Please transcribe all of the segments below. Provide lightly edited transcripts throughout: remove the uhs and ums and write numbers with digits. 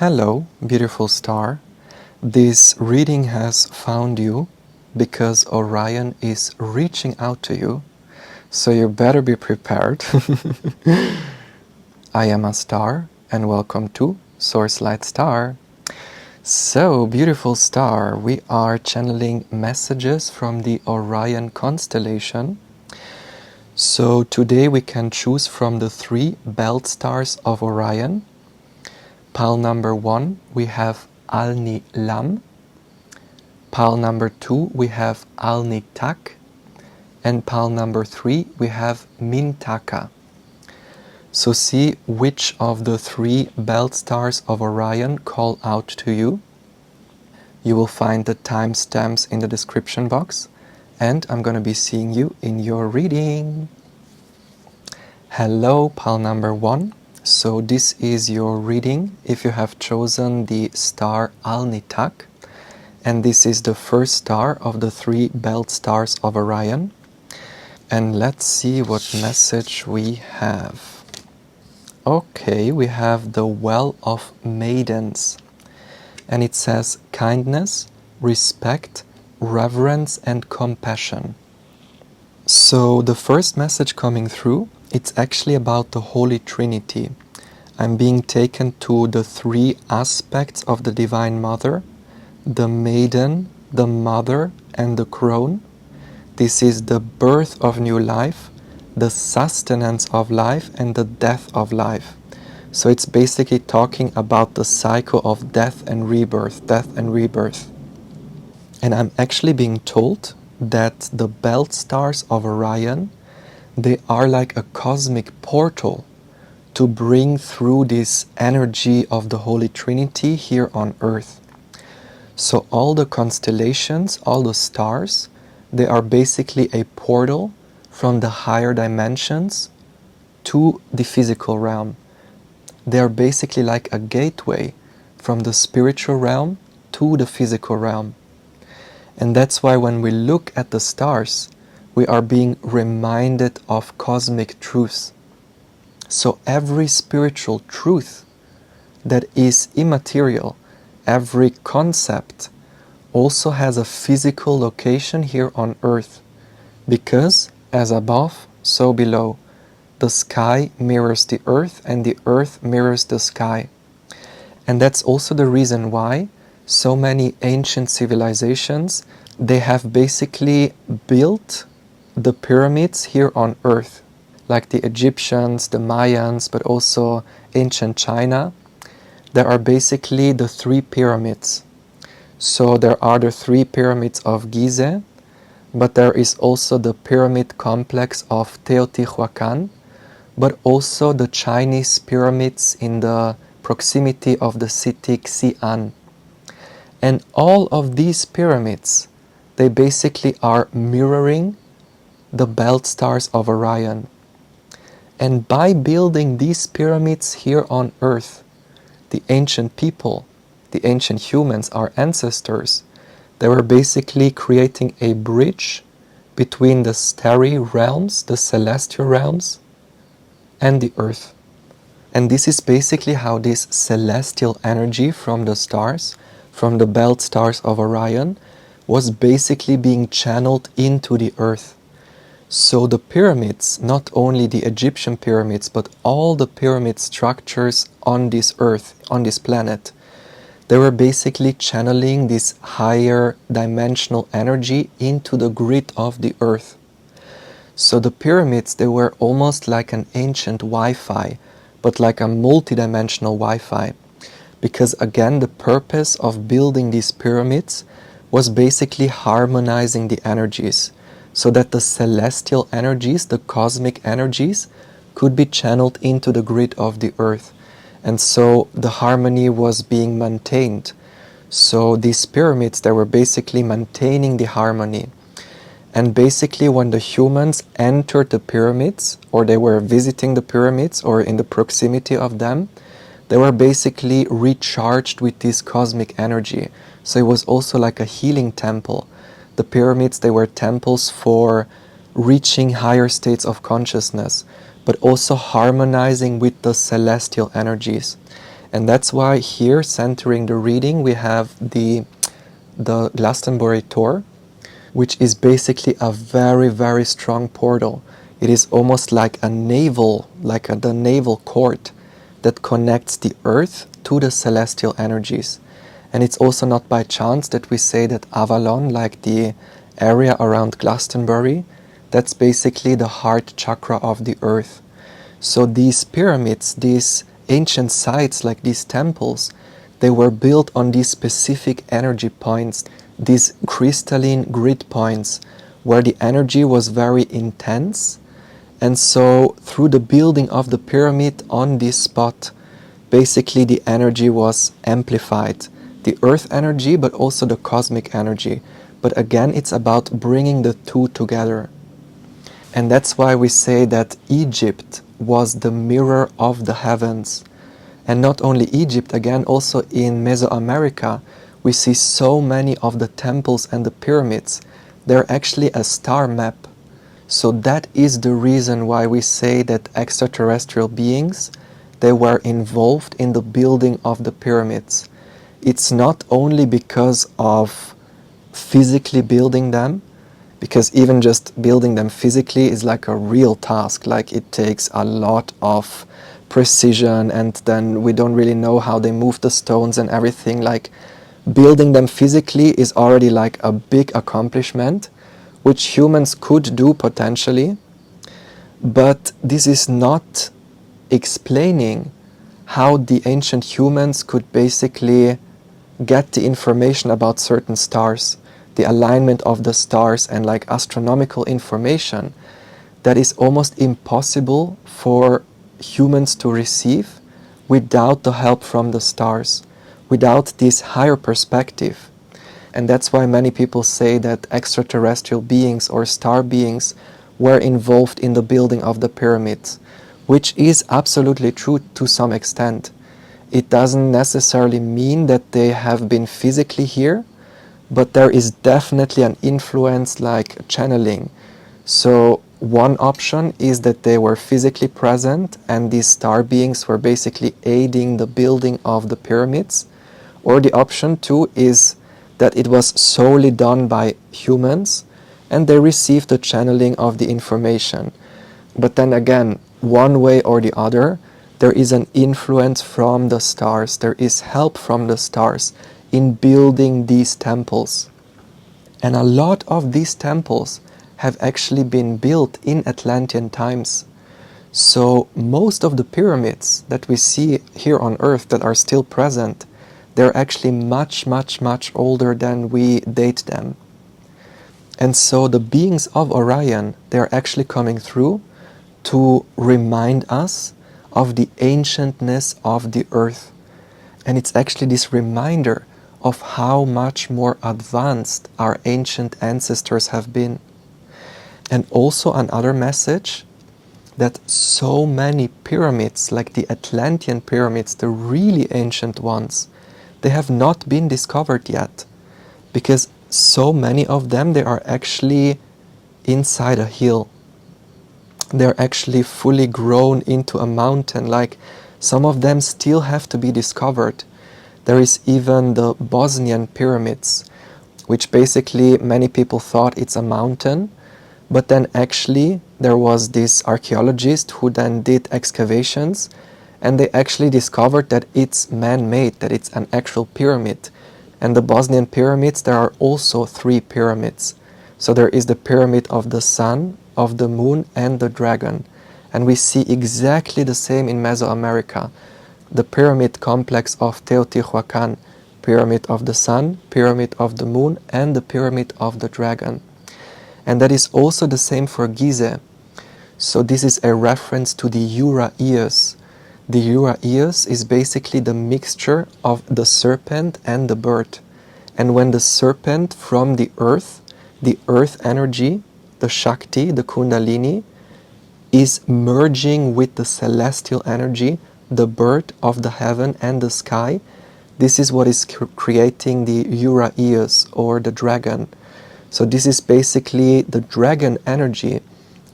Hello, beautiful star. This reading has found you because Orion is reaching out to you, so you better be prepared. I am Astar, and welcome to Source Light Star. So, beautiful star, we are channeling messages from the Orion constellation. So today we can choose from the 3 belt stars of Orion. Pile number 1, we have ALNILAM. Pile number 2, we have ALNITAK. And pile number 3, we have MINTAKA. So see which of the 3 belt stars of Orion call out to you. You will find the timestamps in the description box. And I'm going to be seeing you in your reading. Hello, pile number 1. So this is your reading if you have chosen the star ALNITAK, and this is the first star of the 3 belt stars of Orion. And let's see what message we have. Okay, we have the Well of Maidens, and it says kindness, respect, reverence and compassion. So the first message coming through, it's actually about the Holy Trinity. I'm being taken to the 3 aspects of the Divine Mother, the Maiden, the Mother, and the Crone. This is the birth of new life, the sustenance of life, and the death of life. So it's basically talking about the cycle of death and rebirth, death and rebirth. And I'm actually being told that the belt stars of Orion, they are like a cosmic portal to bring through this energy of the Holy Trinity here on Earth. So all the constellations, all the stars, they are basically a portal from the higher dimensions to the physical realm. They are basically like a gateway from the spiritual realm to the physical realm. And that's why when we look at the stars, we are being reminded of cosmic truths. So every spiritual truth that is immaterial, every concept, also has a physical location here on Earth. Because as above, so below. The sky mirrors the earth and the earth mirrors the sky. And that's also the reason why so many ancient civilizations, they have basically built the pyramids here on Earth, like the Egyptians, the Mayans, but also ancient China. There are basically the 3 pyramids. So there are the 3 pyramids of Giza, but there is also the pyramid complex of Teotihuacan, but also the Chinese pyramids in the proximity of the city Xi'an. And all of these pyramids, they basically are mirroring the belt stars of Orion. And by building these pyramids here on Earth, the ancient people, the ancient humans, our ancestors, they were basically creating a bridge between the starry realms, the celestial realms, and the Earth. And this is basically how this celestial energy from the stars, from the belt stars of Orion, was basically being channeled into the Earth. So the pyramids, not only the Egyptian pyramids, but all the pyramid structures on this Earth, on this planet, they were basically channeling this higher dimensional energy into the grid of the Earth. So the pyramids, they were almost like an ancient Wi-Fi, but like a multidimensional Wi-Fi. Because again, the purpose of building these pyramids was basically harmonizing the energies, so that the celestial energies, the cosmic energies, could be channeled into the grid of the Earth. And so the harmony was being maintained. So these pyramids, they were basically maintaining the harmony. And basically when the humans entered the pyramids, or they were visiting the pyramids, or in the proximity of them, they were basically recharged with this cosmic energy. So it was also like a healing temple. The pyramids, they were temples for reaching higher states of consciousness, but also harmonizing with the celestial energies. And that's why here, centering the reading, we have the Glastonbury Tor, which is basically a very, very strong portal. It is almost like the naval court that connects the earth to the celestial energies. And it's also not by chance that we say that Avalon, like the area around Glastonbury, that's basically the heart chakra of the earth. So these pyramids, these ancient sites like these temples, they were built on these specific energy points, these crystalline grid points, where the energy was very intense. And so through the building of the pyramid on this spot, basically the energy was amplified. The earth energy, but also the cosmic energy. But again, it's about bringing the two together. And that's why we say that Egypt was the mirror of the heavens. And not only Egypt, again, also in Mesoamerica, we see so many of the temples and the pyramids. They're actually a star map. So that is the reason why we say that extraterrestrial beings, they were involved in the building of the pyramids. It's not only because of physically building them, because even just building them physically is like a real task. Like it takes a lot of precision, and then we don't really know how they move the stones and everything. Like building them physically is already like a big accomplishment, which humans could do potentially, but this is not explaining how the ancient humans could basically get the information about certain stars, the alignment of the stars, and like astronomical information that is almost impossible for humans to receive without the help from the stars, without this higher perspective. And that's why many people say that extraterrestrial beings or star beings were involved in the building of the pyramids, which is absolutely true to some extent. It doesn't necessarily mean that they have been physically here, but there is definitely an influence like channeling. So one option is that they were physically present and these star beings were basically aiding the building of the pyramids. Or the option two is that it was solely done by humans and they received the channeling of the information. But then again, one way or the other, there is an influence from the stars, there is help from the stars in building these temples. And a lot of these temples have actually been built in Atlantean times. So most of the pyramids that we see here on Earth that are still present, they're actually much, much, much older than we date them. And so the beings of Orion, they're actually coming through to remind us of the ancientness of the Earth. And it's actually this reminder of how much more advanced our ancient ancestors have been. And also another message, that so many pyramids, like the Atlantean pyramids, the really ancient ones, they have not been discovered yet. Because so many of them, they are actually inside a hill. They're actually fully grown into a mountain. Like some of them still have to be discovered. There is even the Bosnian pyramids, which basically many people thought it's a mountain, but then actually there was this archaeologist who then did excavations and they actually discovered that it's man-made, that it's an actual pyramid. And the Bosnian pyramids, there are also 3 pyramids. So there is the pyramid of the sun, of the moon, and the dragon. And we see exactly the same in Mesoamerica. The pyramid complex of Teotihuacan, pyramid of the sun, pyramid of the moon, and the pyramid of the dragon. And that is also the same for Gizeh. So this is a reference to the Ura-Eos. The Ura-Eos is basically the mixture of the serpent and the bird. And when the serpent from the earth energy, the Shakti, the Kundalini, is merging with the celestial energy, the bird of the heaven and the sky, this is what is creating the Ura-Eos or the dragon. So this is basically the dragon energy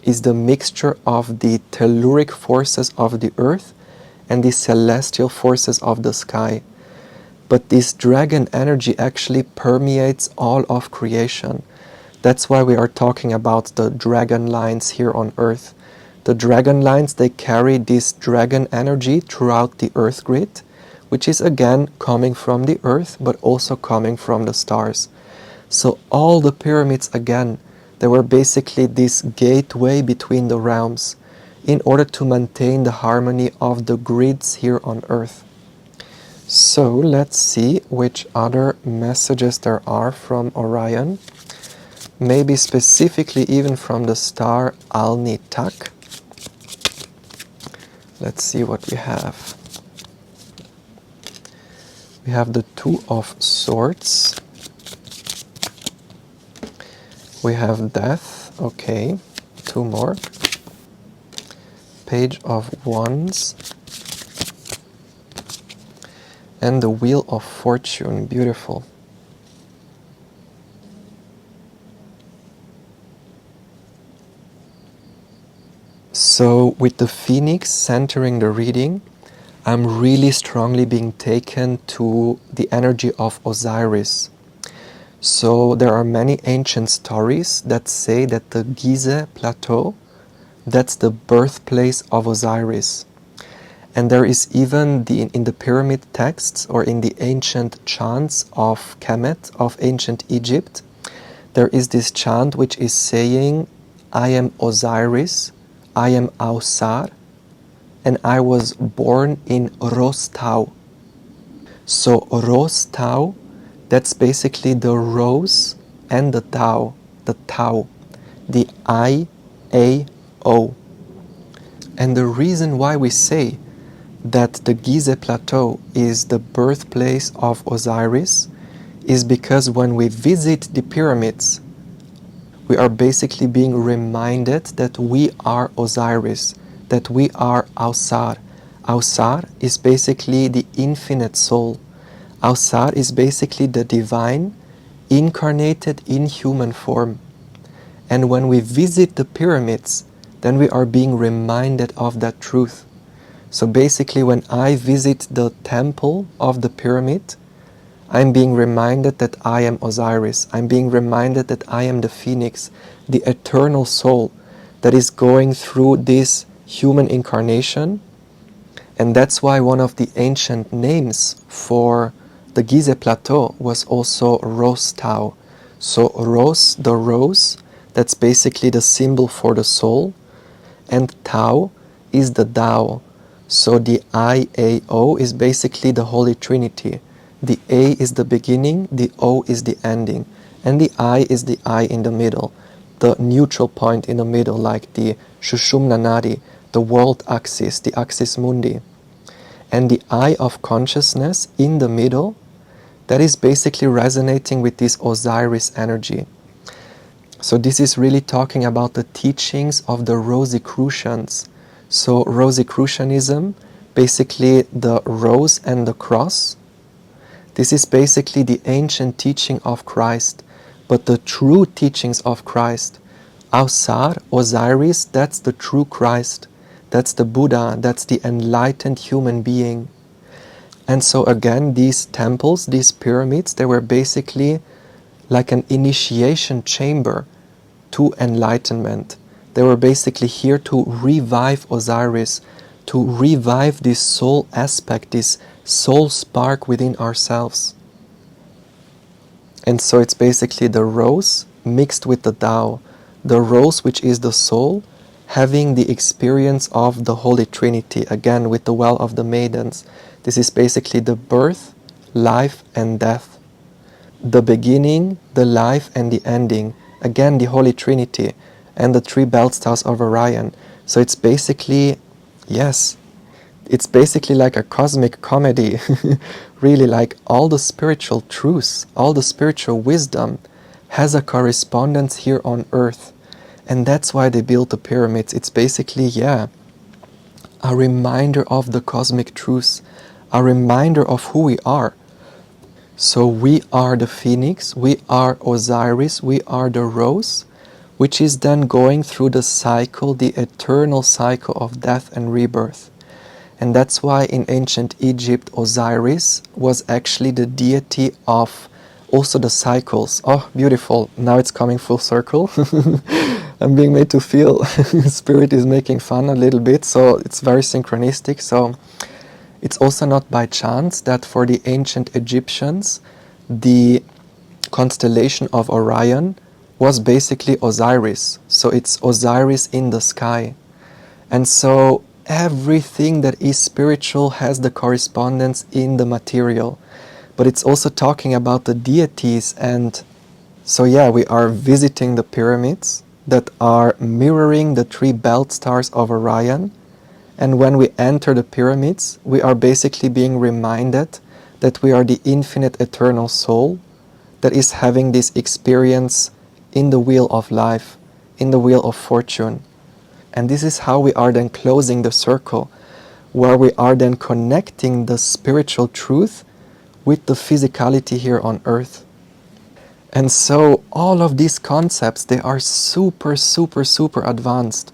is the mixture of the telluric forces of the earth and the celestial forces of the sky. But this dragon energy actually permeates all of creation. That's why we are talking about the dragon lines here on Earth. The dragon lines, they carry this dragon energy throughout the Earth grid, which is again coming from the Earth, but also coming from the stars. So all the pyramids, again, they were basically this gateway between the realms in order to maintain the harmony of the grids here on Earth. So let's see which other messages there are from Orion. Maybe specifically even from the star ALNITAK. Let's see what we have. We have the Two of Swords. We have Death. Okay, two more. Page of Wands. And the Wheel of Fortune. Beautiful. So with the Phoenix centering the reading, I'm really strongly being taken to the energy of Osiris. So there are many ancient stories that say that the Gizeh Plateau, that's the birthplace of Osiris. And there is even in the pyramid texts or in the ancient chants of Kemet, of ancient Egypt, there is this chant which is saying, I am Osiris, I am Ausar, and I was born in Ros Tau. So Ros Tau, that's basically the rose and the Tau, the I-A-O. And the reason why we say that the Gizeh Plateau is the birthplace of Osiris is because when we visit the pyramids, we are basically being reminded that we are Osiris, that we are Ausar. Ausar is basically the infinite soul. Ausar is basically the divine incarnated in human form. And when we visit the pyramids, then we are being reminded of that truth. So basically when I visit the temple of the pyramid, I'm being reminded that I am Osiris. I'm being reminded that I am the Phoenix, the eternal soul that is going through this human incarnation. And that's why one of the ancient names for the Gizeh Plateau was also Ros Tau. So Ros, the rose, that's basically the symbol for the soul. And Tau is the Tao. So the I-A-O is basically the Holy Trinity. The A is the beginning, the O is the ending, and the I is the I in the middle, the neutral point in the middle, like the Shushumna Nadi, the world axis, the axis mundi. And the eye of consciousness in the middle, that is basically resonating with this Osiris energy. So this is really talking about the teachings of the Rosicrucians. So Rosicrucianism, basically the rose and the cross, this is basically the ancient teaching of Christ, but the true teachings of Christ. Ausar, Osiris, that's the true Christ. That's the Buddha, that's the enlightened human being. And so again, these temples, these pyramids, they were basically like an initiation chamber to enlightenment. They were basically here to revive Osiris, to revive this soul aspect, this soul spark within ourselves. And so it's basically the rose mixed with the Tao. The rose, which is the soul, having the experience of the Holy Trinity, again with the Well of the Maidens. This is basically the birth, life and death. The beginning, the life and the ending. Again, the Holy Trinity and the three belt stars of Orion. So it's basically, yes, it's basically like a cosmic comedy. Really, like all the spiritual truths, all the spiritual wisdom has a correspondence here on earth. And that's why they built the pyramids. It's basically, yeah, a reminder of the cosmic truths, a reminder of who we are. So we are the Phoenix, we are Osiris, we are the rose, which is then going through the cycle, the eternal cycle of death and rebirth. And that's why in ancient Egypt, Osiris was actually the deity of also the cycles. Oh, beautiful. Now it's coming full circle. I'm being made to feel Spirit is making fun a little bit, so it's very synchronistic. So it's also not by chance that for the ancient Egyptians, the constellation of Orion was basically Osiris. So it's Osiris in the sky. And so everything that is spiritual has the correspondence in the material. But it's also talking about the deities. And so yeah, we are visiting the pyramids that are mirroring the three belt stars of Orion. And when we enter the pyramids, we are basically being reminded that we are the infinite eternal soul that is having this experience in the wheel of life, in the wheel of fortune. And this is how we are then closing the circle, where we are then connecting the spiritual truth with the physicality here on earth. And so all of these concepts, they are super advanced.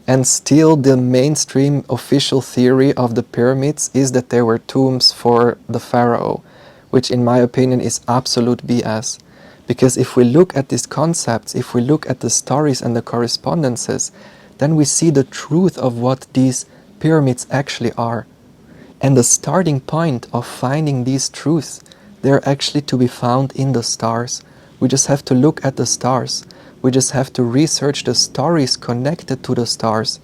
And still the mainstream official theory of the pyramids is that they were tombs for the pharaoh, which in my opinion is absolute BS. Because if we look at these concepts, if we look at the stories and the correspondences, then we see the truth of what these pyramids actually are. And the starting point of finding these truths, they're actually to be found in the stars. We just have to look at the stars. We just have to research the stories connected to the stars,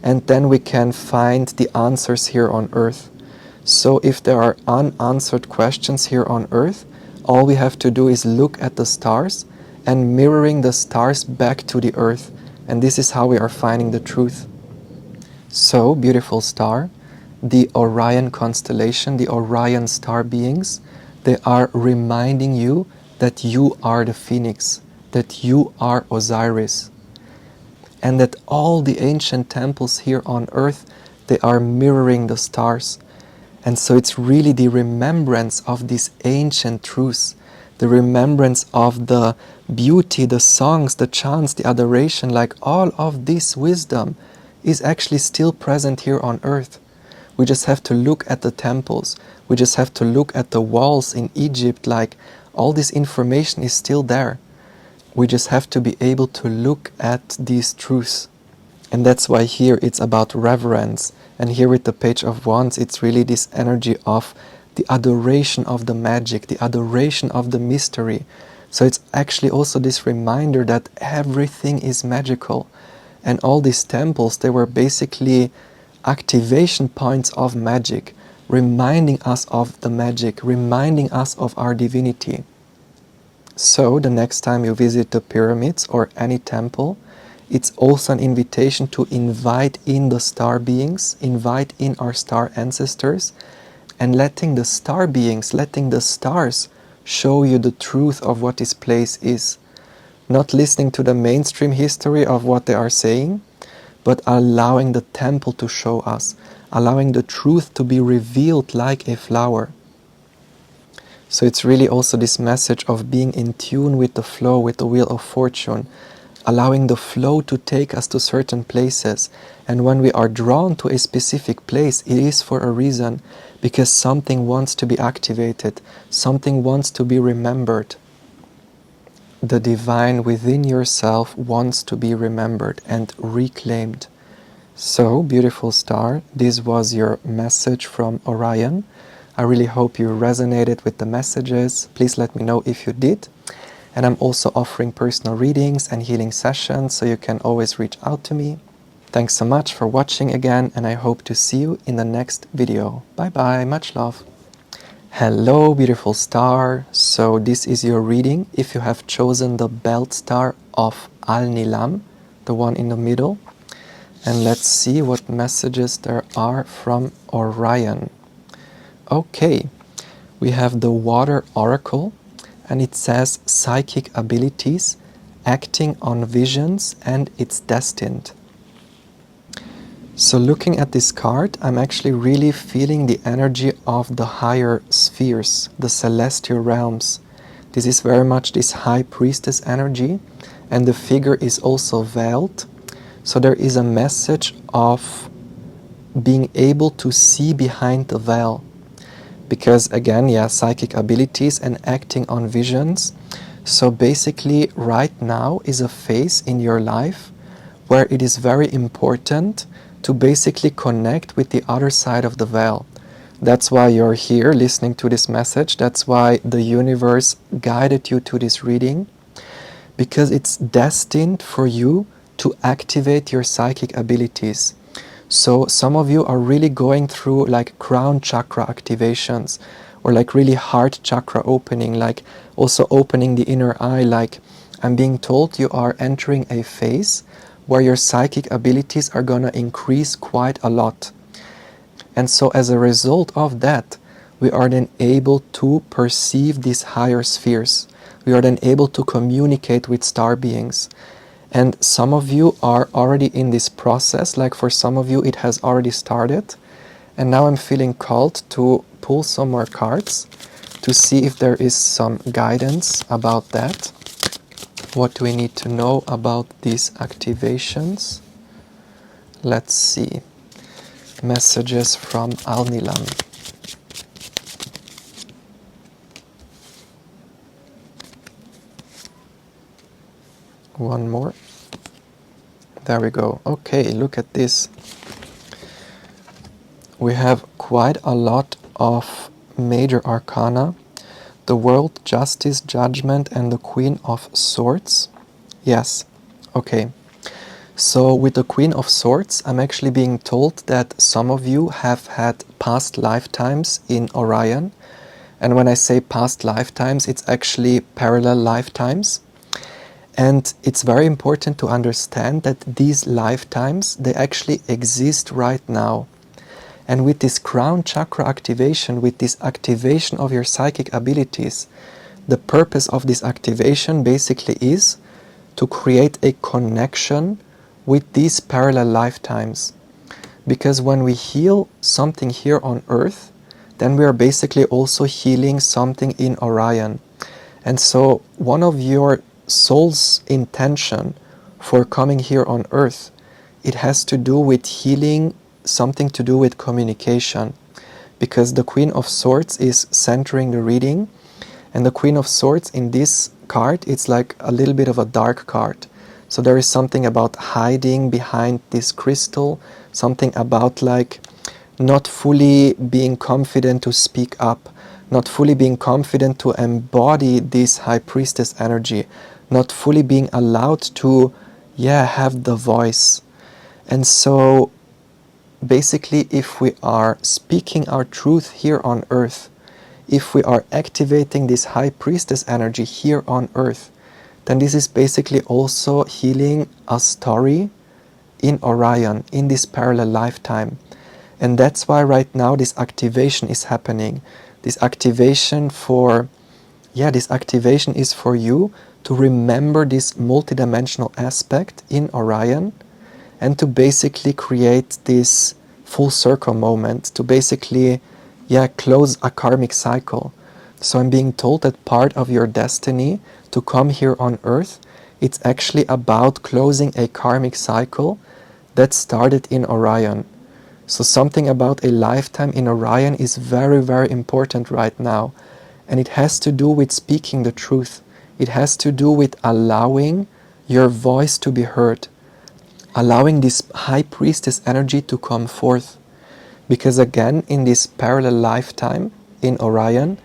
and then we can find the answers here on earth. So if there are unanswered questions here on earth, all we have to do is look at the stars and mirroring the stars back to the earth. And this is how we are finding the truth. So, beautiful star, the Orion constellation, the Orion star beings, they are reminding you that you are the phoenix, that you are Osiris, and that all the ancient temples here on earth, they are mirroring the stars. And so it's really the remembrance of these ancient truths, the remembrance of the beauty, the songs, the chants, the adoration, like all of this wisdom is actually still present here on earth. We just have to look at the temples, we just have to look at the walls in Egypt, like all this information is still there. We just have to be able to look at these truths. And that's why here it's about reverence. And here with the Page of Wands, it's really this energy of the adoration of the magic, the adoration of the mystery. So it's actually also this reminder that everything is magical. And all these temples, they were basically activation points of magic, reminding us of the magic, reminding us of our divinity. So the next time you visit the pyramids or any temple, it's also an invitation to invite in the star beings, invite in our star ancestors, and letting the star beings, letting the stars show you the truth of what this place is. Not listening to the mainstream history of what they are saying, but allowing the temple to show us, allowing the truth to be revealed like a flower. So it's really also this message of being in tune with the flow, with the wheel of fortune, allowing the flow to take us to certain places. And when we are drawn to a specific place, it is for a reason, because something wants to be activated, something wants to be remembered. The divine within yourself wants to be remembered and reclaimed. So, beautiful star, this was your message from Orion. I really hope you resonated with the messages. Please let me know if you did. And I'm also offering personal readings and healing sessions, so you can always reach out to me. Thanks so much for watching again, and I hope to see you in the next video. Bye bye, much love. Hello, beautiful star. So this is your reading if you have chosen the belt star of ALNILAM, the one in the middle. And let's see what messages there are from Orion. Okay, we have the Water Oracle, and it says psychic abilities, acting on visions, and it's destined. So looking at this card, I'm actually really feeling the energy of the higher spheres, the celestial realms. This is very much this high priestess energy, and the figure is also veiled. So there is a message of being able to see behind the veil. Because again, yeah, psychic abilities and acting on visions. So basically right now is a phase in your life where it is very important to basically connect with the other side of the veil. That's why you're here listening to this message. That's why the universe guided you to this reading, because it's destined for you to activate your psychic abilities. So some of you are really going through like crown chakra activations, or like really heart chakra opening, like also opening the inner eye. Like I'm being told you are entering a phase where your psychic abilities are gonna increase quite a lot. And so as a result of that, we are then able to perceive these higher spheres. We are then able to communicate with star beings. And some of you are already in this process, like for some of you it has already started. And now I'm feeling called to pull some more cards to see if there is some guidance about that. What do we need to know about these activations? Let's see. Messages from ALNILAM. One more. There we go. Okay, look at this. We have quite a lot of major arcana. The World, Justice, Judgment, and the Queen of Swords. Yes, okay. So with the Queen of Swords, I'm actually being told that some of you have had past lifetimes in Orion. And when I say past lifetimes, it's actually parallel lifetimes. And it's very important to understand that these lifetimes, they actually exist right now. And with this crown chakra activation, with this activation of your psychic abilities, the purpose of this activation basically is to create a connection with these parallel lifetimes. Because when we heal something here on Earth, then we are basically also healing something in Orion. And so one of your soul's intention for coming here on Earth, it has to do with healing something to do with communication. Because the Queen of Swords is centering the reading, and the Queen of Swords in this card, it's like a little bit of a dark card. So there is something about hiding behind this crystal, something about like not fully being confident to speak up, not fully being confident to embody this High Priestess energy, not fully being allowed to, have the voice. And so basically, if we are speaking our truth here on Earth, if we are activating this High Priestess energy here on Earth, then this is basically also healing a story in Orion, in this parallel lifetime. And that's why right now this activation is happening. This activation is for you to remember this multidimensional aspect in Orion, and to basically create this full circle moment, to basically close a karmic cycle. So I'm being told that part of your destiny to come here on Earth, it's actually about closing a karmic cycle that started in Orion. So something about a lifetime in Orion is very, very important right now. And it has to do with speaking the truth. It has to do with allowing your voice to be heard, allowing this High Priestess energy to come forth. Because again, in this parallel lifetime in Orion,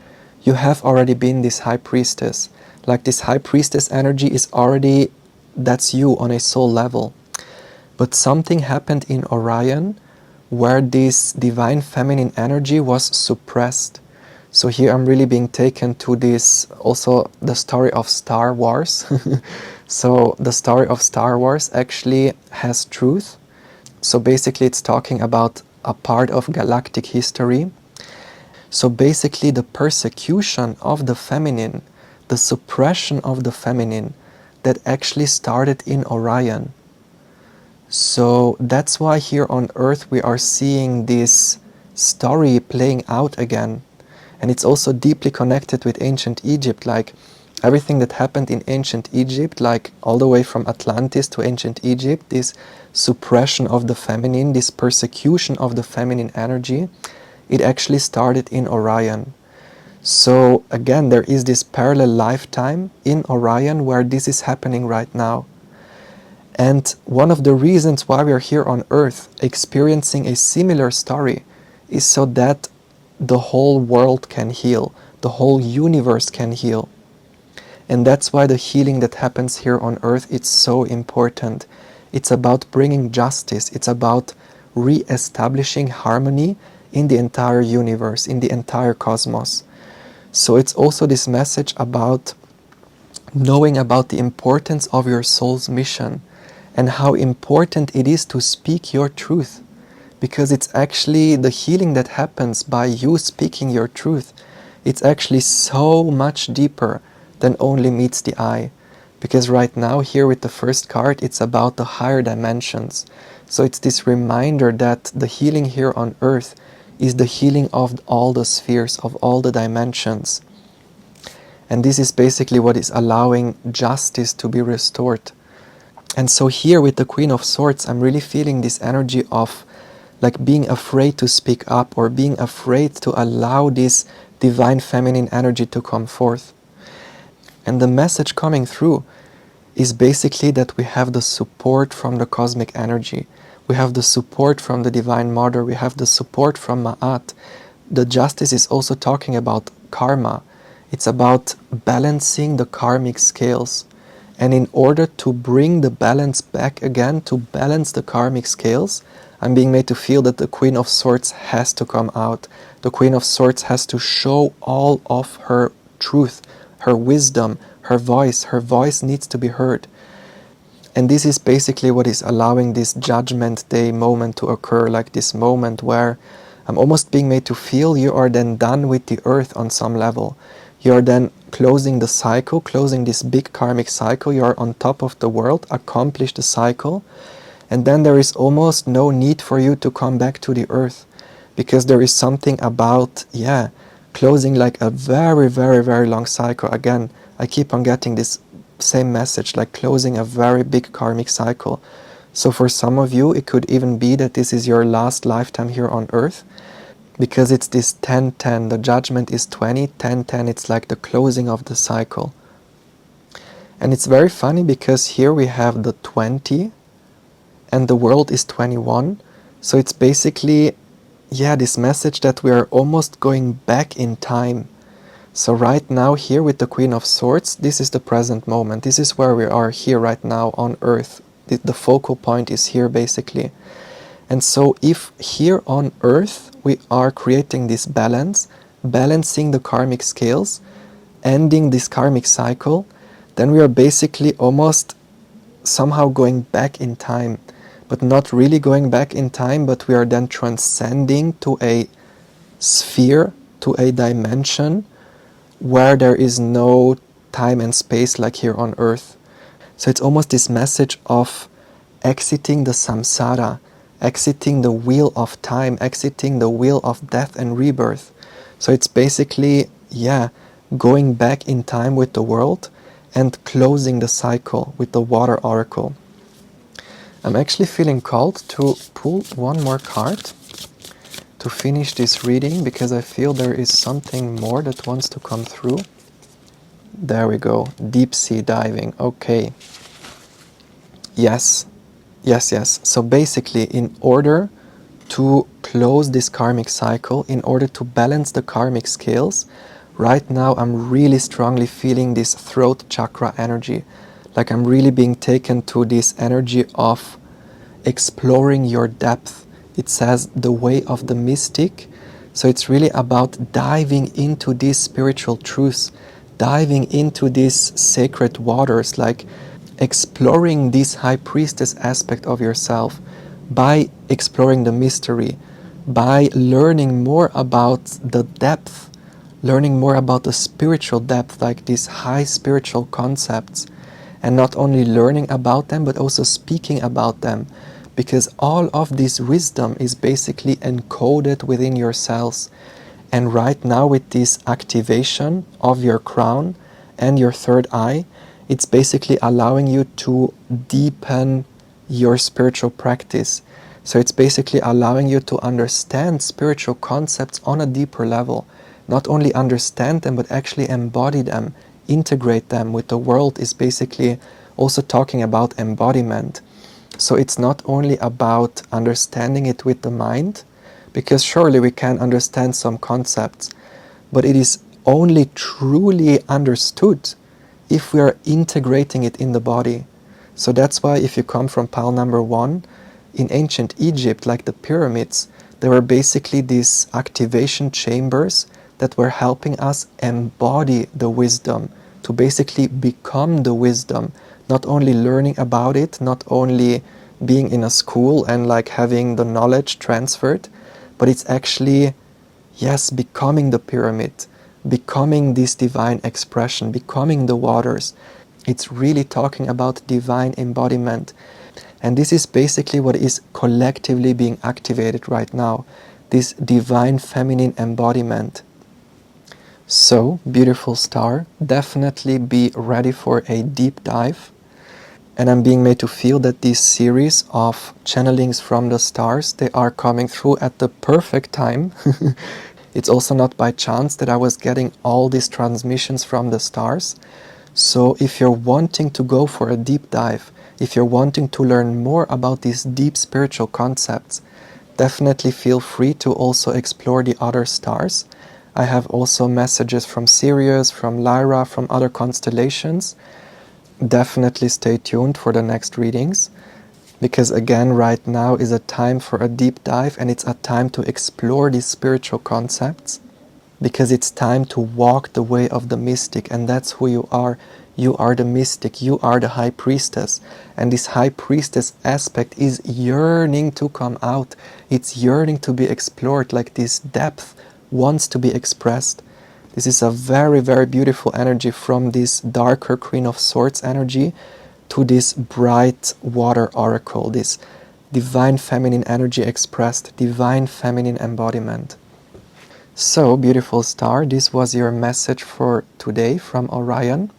you have already been this High Priestess. Like this High Priestess energy is already, that's you on a soul level. But something happened in Orion where this Divine Feminine energy was suppressed. So here I'm really being taken to this, also the story of Star Wars. So the story of Star Wars actually has truth. So basically it's talking about a part of galactic history. So basically the persecution of the feminine, the suppression of the feminine, that actually started in Orion. So that's why here on Earth we are seeing this story playing out again. And it's also deeply connected with ancient Egypt. Like Everything that happened in ancient Egypt, like all the way from Atlantis to ancient Egypt, this suppression of the feminine, this persecution of the feminine energy, it actually started in Orion. So again, there is this parallel lifetime in Orion where this is happening right now. And one of the reasons why we are here on Earth experiencing a similar story is so that the whole world can heal, the whole universe can heal. And that's why the healing that happens here on Earth is so important. It's about bringing justice, it's about re-establishing harmony in the entire universe, in the entire cosmos. So it's also this message about knowing about the importance of your soul's mission and how important it is to speak your truth, because it's actually the healing that happens by you speaking your truth. It's actually so much deeper than only meets the eye, because right now here with the first card it's about the higher dimensions. So it's this reminder that the healing here on Earth is the healing of all the spheres, of all the dimensions. And this is basically what is allowing justice to be restored. And so here with the Queen of Swords, I'm really feeling this energy of like being afraid to speak up, or being afraid to allow this divine feminine energy to come forth. And the message coming through is basically that we have the support from the cosmic energy. We have the support from the Divine Mother. We have the support from Ma'at. The justice is also talking about karma. It's about balancing the karmic scales. And in order to bring the balance back again, to balance the karmic scales, I'm being made to feel that the Queen of Swords has to come out. The Queen of Swords has to show all of her truth, her wisdom, her voice. Her voice needs to be heard. And this is basically what is allowing this Judgment Day moment to occur, like this moment where I'm almost being made to feel you are then done with the earth on some level. You are then closing the cycle, closing this big karmic cycle. You are on top of the world, accomplish the cycle, and then there is almost no need for you to come back to the earth, because there is something about, closing like a very, very, very long cycle. Again, I keep on getting this same message, like closing a very big karmic cycle. So for some of you, it could even be that this is your last lifetime here on earth, because it's this 10-10, the judgment is 20, 10-10, it's like the closing of the cycle. And it's very funny because here we have the 20 and the world is 21. So it's basically, this message that we are almost going back in time. So right now here with the Queen of Swords, this is the present moment. This is where we are here right now on Earth. The focal point is here basically. And so if here on Earth we are creating this balance, balancing the karmic scales, ending this karmic cycle, then we are basically almost somehow going back in time. But not really going back in time, but we are then transcending to a sphere, to a dimension where there is no time and space like here on Earth. So it's almost this message of exiting the samsara, exiting the wheel of time, exiting the wheel of death and rebirth. So it's basically, going back in time with the world and closing the cycle with the Water Oracle. I'm actually feeling called to pull one more card to finish this reading, because I feel there is something more that wants to come through. There we go. Deep sea diving. Okay. Yes. So basically, in order to close this karmic cycle, in order to balance the karmic scales, right now I'm really strongly feeling this throat chakra energy. Like I'm really being taken to this energy of exploring your depth. It says the way of the mystic. So it's really about diving into these spiritual truths, diving into these sacred waters, like exploring this high priestess aspect of yourself by exploring the mystery, by learning more about the depth, learning more about the spiritual depth, like these high spiritual concepts, and not only learning about them, but also speaking about them. Because all of this wisdom is basically encoded within your cells. And right now with this activation of your crown and your third eye, it's basically allowing you to deepen your spiritual practice. So it's basically allowing you to understand spiritual concepts on a deeper level. Not only understand them, but actually embody them, integrate them with the world is basically also talking about embodiment. So it's not only about understanding it with the mind, because surely we can understand some concepts, but it is only truly understood if we are integrating it in the body. So that's why if you come from pile number 1, in ancient Egypt, like the pyramids, there were basically these activation chambers that were helping us embody the wisdom, to basically become the wisdom, not only learning about it, not only being in a school and like having the knowledge transferred, but it's actually, yes, becoming the pyramid, becoming this divine expression, becoming the waters. It's really talking about divine embodiment. And this is basically what is collectively being activated right now, this divine feminine embodiment. So, beautiful star, definitely be ready for a deep dive. And I'm being made to feel that this series of channelings from the stars, they are coming through at the perfect time. It's also not by chance that I was getting all these transmissions from the stars. So if you're wanting to go for a deep dive, if you're wanting to learn more about these deep spiritual concepts, definitely feel free to also explore the other stars. I have also messages from Sirius, from Lyra, from other constellations. Definitely stay tuned for the next readings, because again, right now is a time for a deep dive, and it's a time to explore these spiritual concepts, because it's time to walk the way of the mystic, and that's who you are. You are the mystic, you are the high priestess, and this high priestess aspect is yearning to come out. It's yearning to be explored, like this depth wants to be expressed. This is a very, very beautiful energy, from this darker Queen of Swords energy to this bright water oracle, this divine feminine energy expressed, divine feminine embodiment. So, beautiful star, this was your message for today from Orion.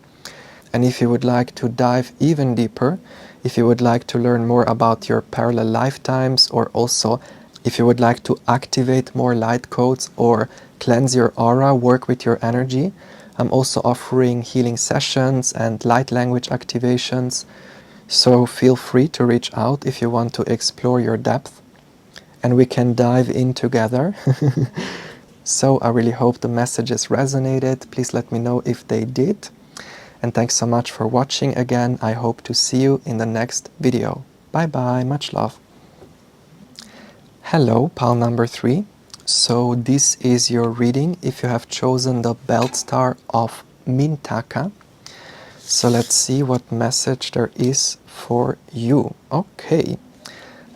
And if you would like to dive even deeper, if you would like to learn more about your parallel lifetimes, or also if you would like to activate more light codes or cleanse your aura, work with your energy, I'm also offering healing sessions and light language activations. So feel free to reach out if you want to explore your depth, and we can dive in together. So I really hope the messages resonated. Please let me know if they did. And thanks so much for watching again. I hope to see you in the next video. Bye bye, much love. Hello, pile number 3. So this is your reading if you have chosen the belt star of MINTAKA. So let's see what message there is for you. Okay,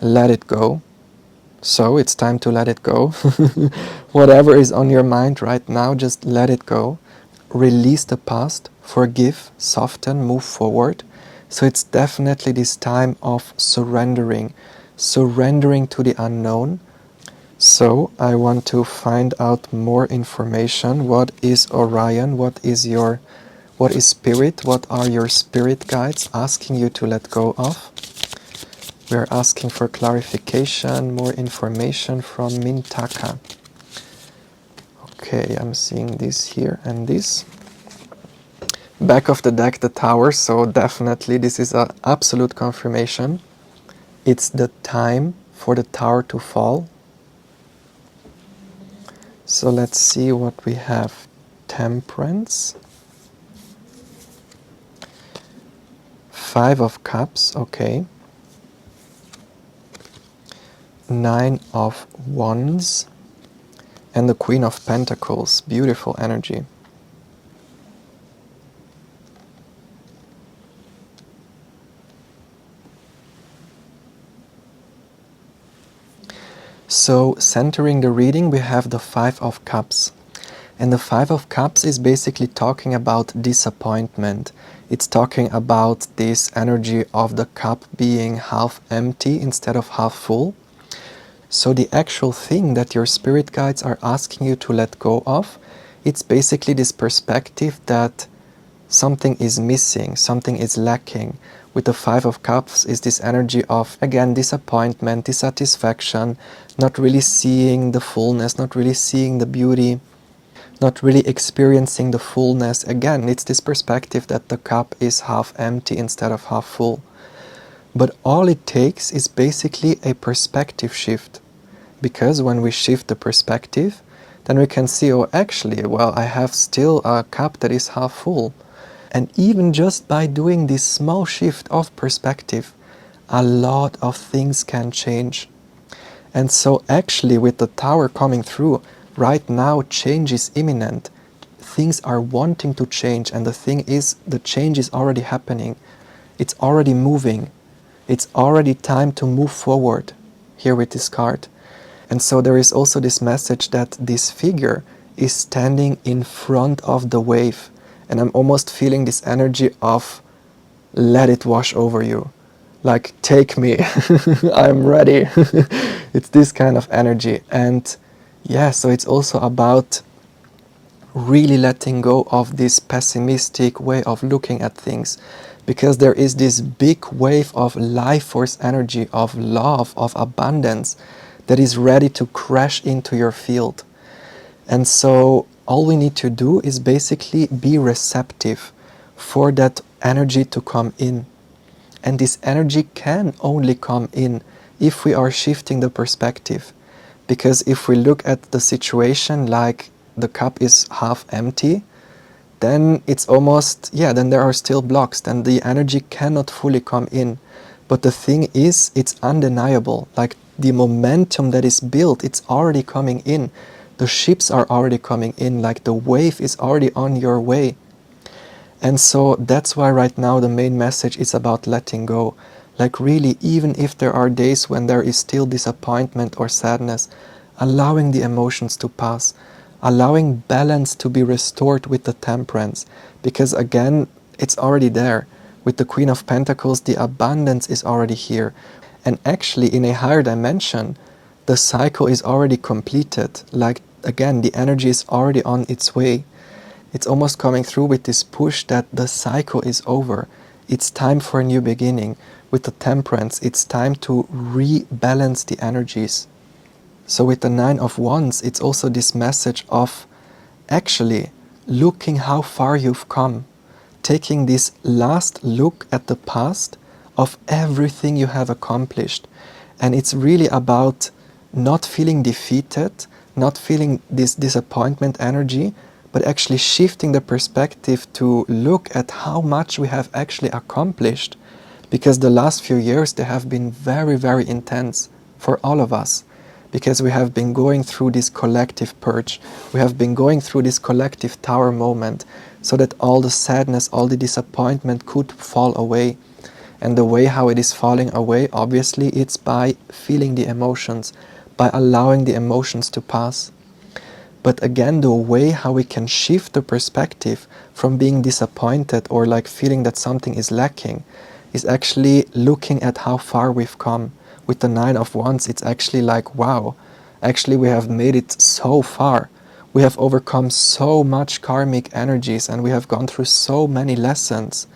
let it go. So it's time to let it go. Whatever is on your mind right now, just let it go. Release the past, forgive, soften, move forward. So it's definitely this time of surrendering to the unknown. So I want to find out more information. What is Orion? What is spirit? What are your spirit guides asking you to let go of? We're asking for clarification, more information from MINTAKA. Okay, I'm seeing this here and this. Back of the deck, the tower, so definitely this is an absolute confirmation. It's the time for the tower to fall. So let's see what we have. Temperance. 5 of Cups, okay. 9 of Wands. And the Queen of Pentacles, beautiful energy. So, centering the reading, we have the 5 of Cups. And the 5 of Cups is basically talking about disappointment. It's talking about this energy of the cup being half empty instead of half full. So the actual thing that your spirit guides are asking you to let go of, it's basically this perspective that something is missing, something is lacking. With the Five of Cups is this energy of, again, disappointment, dissatisfaction, not really seeing the fullness, not really seeing the beauty, not really experiencing the fullness. Again, it's this perspective that the cup is half empty instead of half full. But all it takes is basically a perspective shift. Because when we shift the perspective, then we can see, oh, actually, well, I have still a cup that is half full. And even just by doing this small shift of perspective, a lot of things can change. And so actually with the Tower coming through, right now change is imminent. Things are wanting to change, and the thing is, the change is already happening. It's already moving. It's already time to move forward, here with this card. And so there is also this message that this figure is standing in front of the wave. And I'm almost feeling this energy of, let it wash over you. Like, take me, I'm ready. It's this kind of energy. And yeah, so it's also about really letting go of this pessimistic way of looking at things. Because there is this big wave of life force energy, of love, of abundance, that is ready to crash into your field. And so all we need to do is basically be receptive for that energy to come in. And this energy can only come in if we are shifting the perspective. Because if we look at the situation like the cup is half empty, then it's almost, yeah, then there are still blocks, then the energy cannot fully come in. But the thing is, it's undeniable. Like, the momentum that is built, it's already coming in. The ships are already coming in, like the wave is already on your way. And so that's why right now the main message is about letting go. Like, really, even if there are days when there is still disappointment or sadness, allowing the emotions to pass, allowing balance to be restored with the Temperance. Because again, it's already there. With the Queen of Pentacles, the abundance is already here. And actually, in a higher dimension, the cycle is already completed. Like, again, the energy is already on its way. It's almost coming through with this push that the cycle is over. It's time for a new beginning. With the Temperance, it's time to rebalance the energies. So with the Nine of Wands, it's also this message of actually looking how far you've come. Taking this last look at the past of everything you have accomplished. And it's really about not feeling defeated, not feeling this disappointment energy, but actually shifting the perspective to look at how much we have actually accomplished. Because the last few years, they have been very, very intense for all of us. Because we have been going through this collective purge. We have been going through this collective Tower moment, so that all the sadness, all the disappointment could fall away. And the way how it is falling away, obviously, it's by feeling the emotions, by allowing the emotions to pass. But again, the way how we can shift the perspective from being disappointed or like feeling that something is lacking is actually looking at how far we've come. With the Nine of Wands, it's actually like, wow, actually we have made it so far. We have overcome so much karmic energies and we have gone through so many lessons.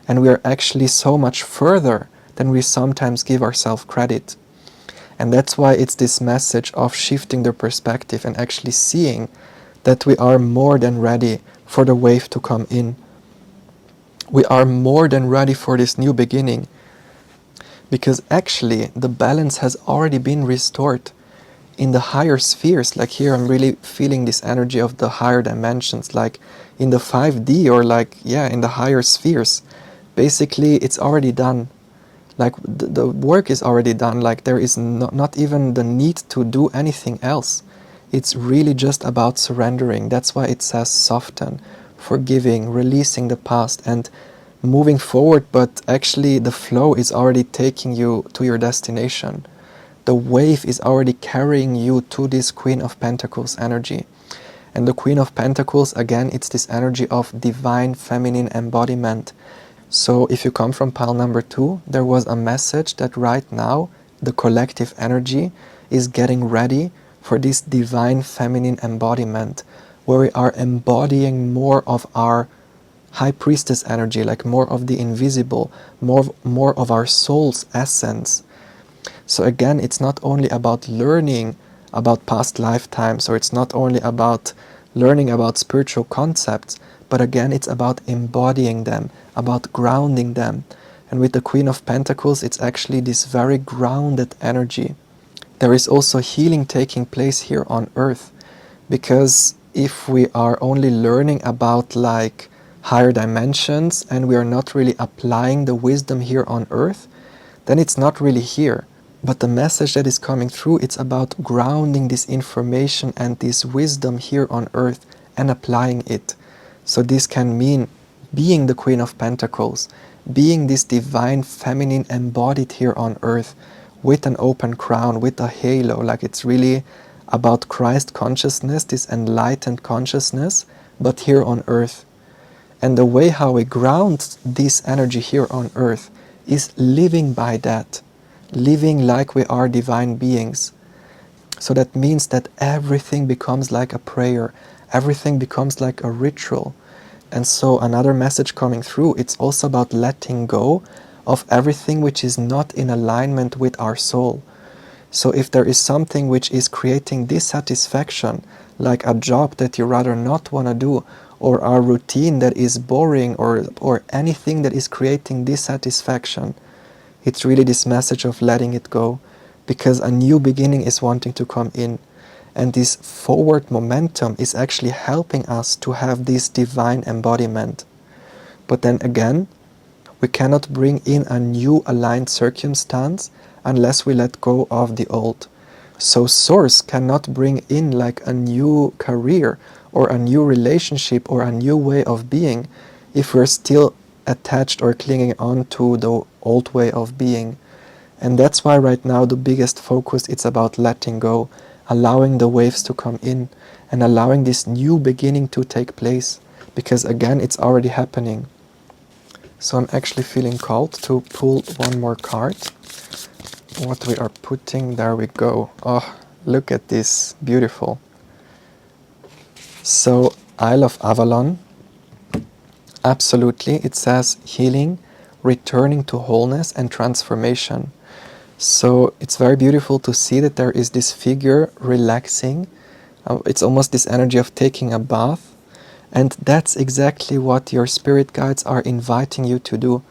And we are actually so much further than we sometimes give ourselves credit. And that's why it's this message of shifting the perspective and actually seeing that we are more than ready for the wave to come in. We are more than ready for this new beginning. Because actually the balance has already been restored in the higher spheres. Like here I'm really feeling this energy of the higher dimensions, like in the 5D or like, yeah, in the higher spheres. Basically it's already done. Like the work is already done. Like there is not even the need to do anything else. It's really just about surrendering. That's why it says soften, forgiving, releasing the past and moving forward, but actually the flow is already taking you to your destination. The wave is already carrying you to this Queen of Pentacles energy. And the Queen of Pentacles, again, it's this energy of divine feminine embodiment. So if you come from pile number 2, there was a message that right now the collective energy is getting ready for this divine feminine embodiment, where we are embodying more of our high priestess energy, like more of the invisible, more of our soul's essence. So again, it's not only about learning about past lifetimes, or it's not only about learning about spiritual concepts, but again, it's about embodying them, about grounding them. And with the Queen of Pentacles, it's actually this very grounded energy. There is also healing taking place here on earth, because if we are only learning about like higher dimensions and we are not really applying the wisdom here on earth, then it's not really here. But the message that is coming through, it's about grounding this information and this wisdom here on earth and applying it. So this can mean being the Queen of Pentacles, being this divine feminine embodied here on earth with an open crown, with a halo, like it's really about Christ consciousness, this enlightened consciousness, but here on earth. And the way how we ground this energy here on earth is living by that. Living like we are divine beings. So that means that everything becomes like a prayer, everything becomes like a ritual. And so another message coming through, it's also about letting go of everything which is not in alignment with our soul. So if there is something which is creating dissatisfaction, like a job that you rather not want to do, or a routine that is boring, or anything that is creating dissatisfaction, it's really this message of letting it go, because a new beginning is wanting to come in. And this forward momentum is actually helping us to have this divine embodiment. But then again, we cannot bring in a new aligned circumstance unless we let go of the old. So Source cannot bring in like a new career or a new relationship or a new way of being if we're still attached or clinging on to the old way of being. And that's why right now the biggest focus is about letting go, allowing the waves to come in and allowing this new beginning to take place, because again it's already happening. So I'm actually feeling called to pull one more card. What we are putting, there we go. Oh, look at this, beautiful. So Isle of Avalon, absolutely, it says healing, returning to wholeness and transformation. So it's very beautiful to see that there is this figure relaxing. It's almost this energy of taking a bath. And that's exactly what your spirit guides are inviting you to do.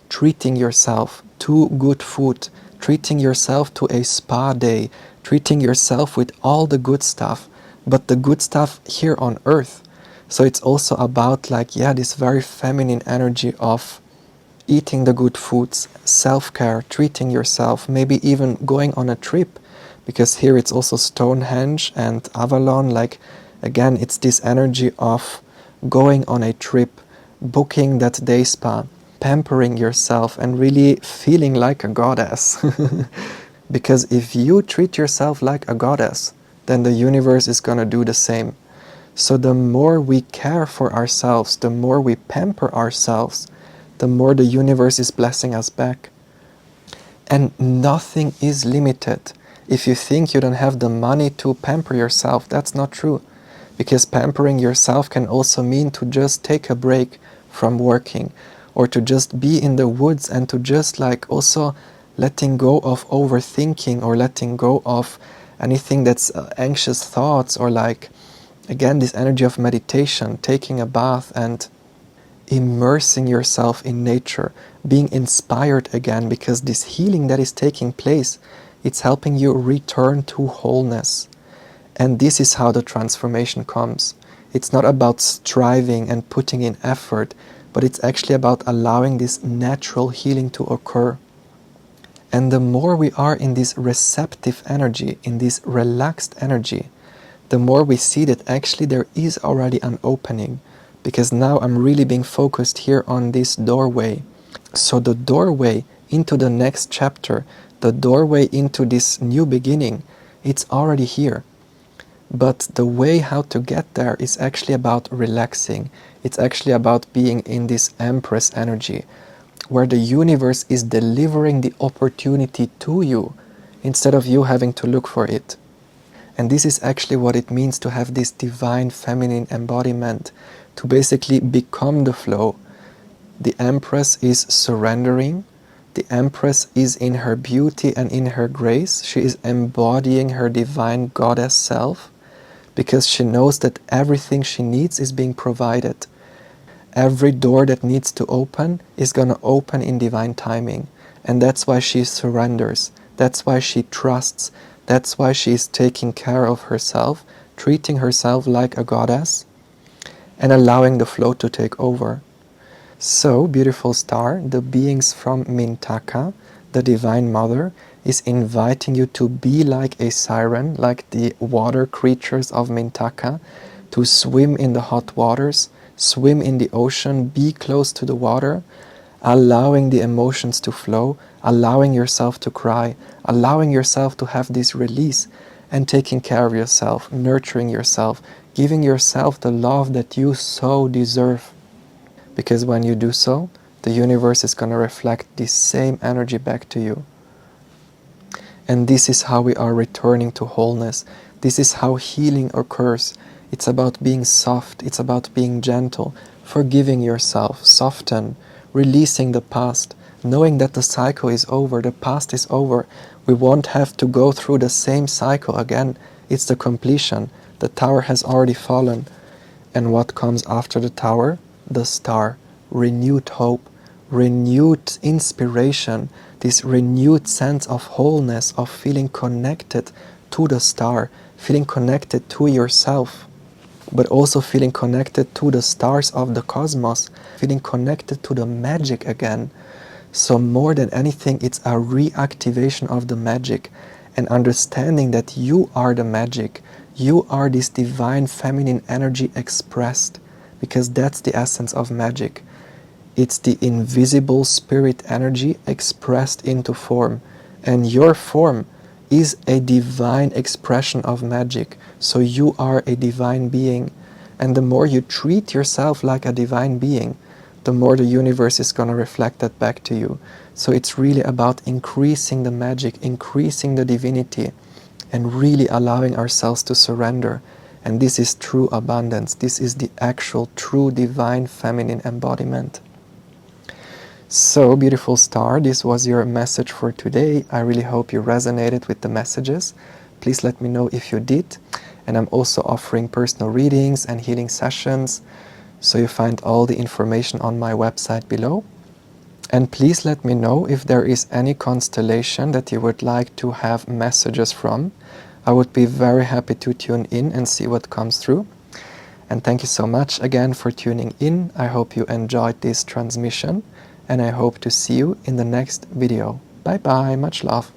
Treating yourself to good food, treating yourself to a spa day, treating yourself with all the good stuff, but the good stuff here on earth. So it's also about like, yeah, this very feminine energy of eating the good foods, self-care, treating yourself, maybe even going on a trip, because here it's also Stonehenge and Avalon, like again it's this energy of going on a trip, booking that day spa, pampering yourself and really feeling like a goddess. Because if you treat yourself like a goddess, then the universe is going to do the same. So the more we care for ourselves, the more we pamper ourselves, the more the universe is blessing us back. And nothing is limited. If you think you don't have the money to pamper yourself, that's not true. Because pampering yourself can also mean to just take a break from working, or to just be in the woods and to just like also letting go of overthinking, or letting go of anything that's anxious thoughts, or like again this energy of meditation, taking a bath and immersing yourself in nature, being inspired again, because this healing that is taking place, it's helping you return to wholeness. And this is how the transformation comes. It's not about striving and putting in effort, but it's actually about allowing this natural healing to occur. And the more we are in this receptive energy, in this relaxed energy, the more we see that actually there is already an opening. Because now I'm really being focused here on this doorway. So the doorway into the next chapter, the doorway into this new beginning, it's already here. But the way how to get there is actually about relaxing. It's actually about being in this Empress energy, where the universe is delivering the opportunity to you, instead of you having to look for it. And this is actually what it means to have this divine feminine embodiment, to basically become the flow. The Empress is surrendering. The Empress is in her beauty and in her grace. She is embodying her divine goddess self because she knows that everything she needs is being provided. Every door that needs to open is going to open in divine timing. And that's why she surrenders. That's why she trusts. That's why she is taking care of herself, treating herself like a goddess, and allowing the flow to take over. So, beautiful star, the beings from Mintaka, the Divine Mother, is inviting you to be like a siren, like the water creatures of Mintaka, to swim in the hot waters, swim in the ocean, be close to the water, allowing the emotions to flow, allowing yourself to cry, allowing yourself to have this release, and taking care of yourself, nurturing yourself, giving yourself the love that you so deserve. Because when you do so, the universe is going to reflect this same energy back to you. And this is how we are returning to wholeness. This is how healing occurs. It's about being soft, it's about being gentle, forgiving yourself, soften, releasing the past, knowing that the cycle is over, the past is over. We won't have to go through the same cycle again. It's the completion. The tower has already fallen. And what comes after the tower? The star. Renewed hope, renewed inspiration, this renewed sense of wholeness, of feeling connected to the star, feeling connected to yourself, but also feeling connected to the stars of the cosmos, feeling connected to the magic again. So more than anything, it's a reactivation of the magic and understanding that you are the magic. You are this divine feminine energy expressed, because that's the essence of magic. It's the invisible spirit energy expressed into form. And your form is a divine expression of magic. So you are a divine being. And the more you treat yourself like a divine being, the more the universe is going to reflect that back to you. So it's really about increasing the magic, increasing the divinity, and really allowing ourselves to surrender. And this is true abundance. This is the actual true divine feminine embodiment. So, beautiful star, this was your message for today. I really hope you resonated with the messages. Please let me know if you did. And I'm also offering personal readings and healing sessions. So you find all the information on my website below. And please let me know if there is any constellation that you would like to have messages from. I would be very happy to tune in and see what comes through. And thank you so much again for tuning in. I hope you enjoyed this transmission, and I hope to see you in the next video. Bye bye, much love.